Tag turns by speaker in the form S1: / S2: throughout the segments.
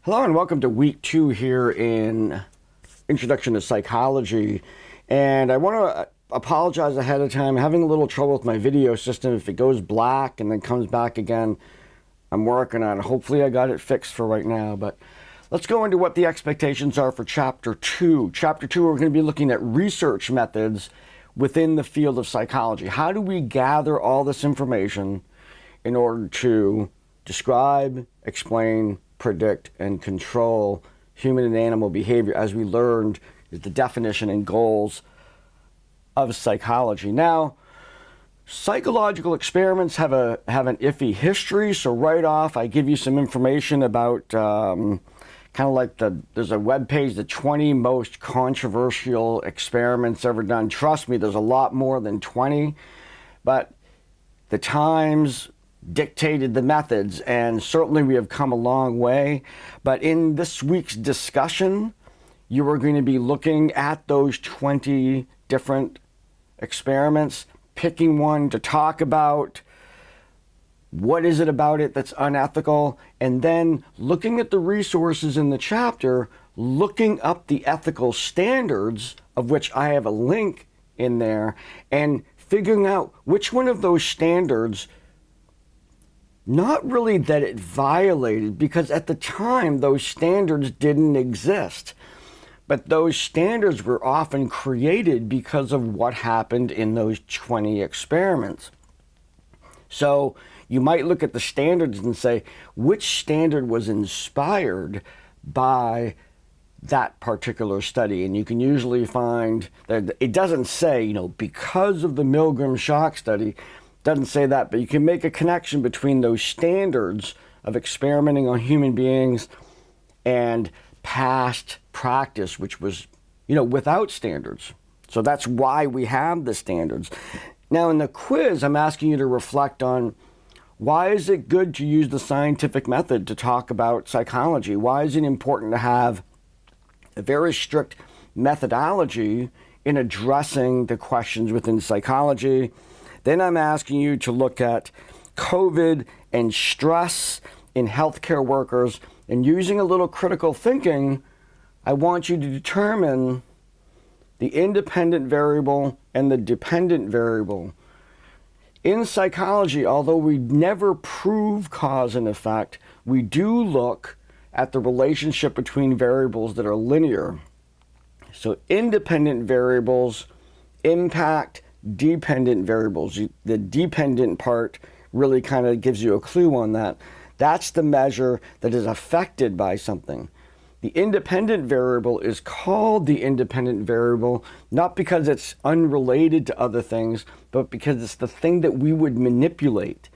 S1: Hello and welcome to week 2 here in Introduction to Psychology. And I want to apologize ahead of time. I'm having a little trouble with my video system. If it goes black and then comes back again, I'm working on it. Hopefully I got it fixed for right now. But let's go into what the expectations are for Chapter 2. Chapter 2, we're going to be looking at research methods within the field of psychology. How do we gather all this information in order to describe, explain, predict, and control human and animal behavior, as we learned is the definition and goals of psychology. Now, psychological experiments have an iffy history, so right off I give you some information about kind of like there's a web page, the 20 most controversial experiments ever done. Trust me, there's a lot more than 20, but the times dictated the methods, and certainly we have come a long way. But in this week's discussion, you are going to be looking at those 20 different experiments, picking one to talk about. What is it about it that's unethical? And then looking at the resources in the chapter, looking up the ethical standards, of which I have a link in there, and figuring out which one of those standards, not really that it violated, because at the time those standards didn't exist, but those standards were often created because of what happened in those 20 experiments. So you might look at the standards and say, which standard was inspired by that particular study? And you can usually find that it doesn't say, because of the Milgram shock study. Doesn't say that, but you can make a connection between those standards of experimenting on human beings and past practice, which was, without standards. So that's why we have the standards. Now in the quiz, I'm asking you to reflect on, why is it good to use the scientific method to talk about psychology? Why is it important to have a very strict methodology in addressing the questions within psychology? Then I'm asking you to look at COVID and stress in healthcare workers, and using a little critical thinking, I want you to determine the independent variable and the dependent variable. In psychology, although we never prove cause and effect, we do look at the relationship between variables that are linear. So independent variables impact dependent variables. The dependent part really kind of gives you a clue on that. That's the measure that is affected by something. The independent variable is called the independent variable, not because it's unrelated to other things, but because it's the thing that we would manipulate.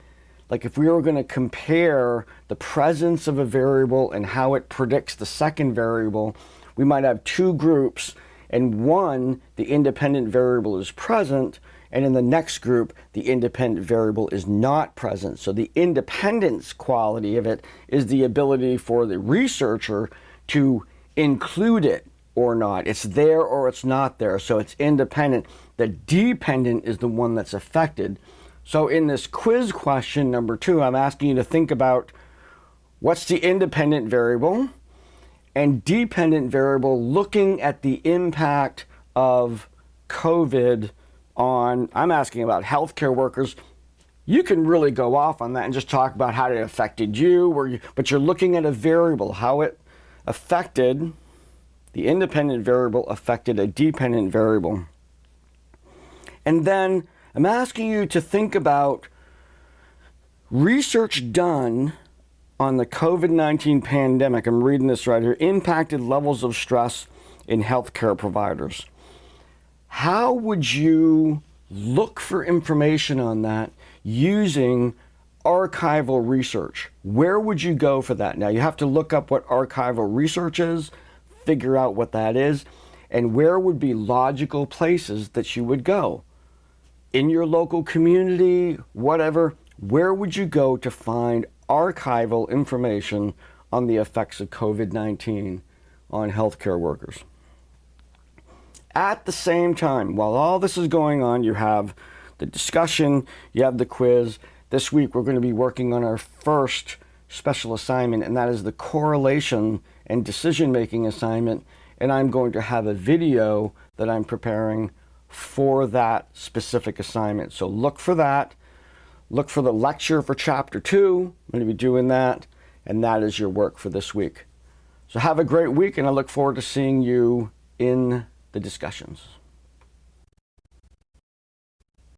S1: Like if we were going to compare the presence of a variable and how it predicts the second variable, we might have two groups, and one, the independent variable is present, and in the next group, the independent variable is not present. So the independence quality of it is the ability for the researcher to include it or not. It's there or it's not there, so it's independent. The dependent is the one that's affected. So in this quiz question number 2, I'm asking you to think about what's the independent variable and dependent variable, looking at the impact of COVID on, I'm asking about healthcare workers. You can really go off on that and just talk about how it affected you, but you're looking at a variable, how it affected, the independent variable affected a dependent variable. And then I'm asking you to think about research done on the COVID-19 pandemic. I'm reading this right here. Impacted levels of stress in healthcare providers. How would you look for information on that using archival research? Where would you go for that? Now you have to look up what archival research is, figure out what that is, and where would be logical places that you would go. In your local community, whatever, where would you go to find archival information on the effects of COVID-19 on healthcare workers? At the same time, while all this is going on, you have the discussion, you have the quiz. This week we're going to be working on our first special assignment, and that is the correlation and decision-making assignment. And I'm going to have a video that I'm preparing for that specific assignment. So look for that. Look for the lecture for Chapter 2. I'm going to be doing that, and that is your work for this week. So have a great week, and I look forward to seeing you in the discussions.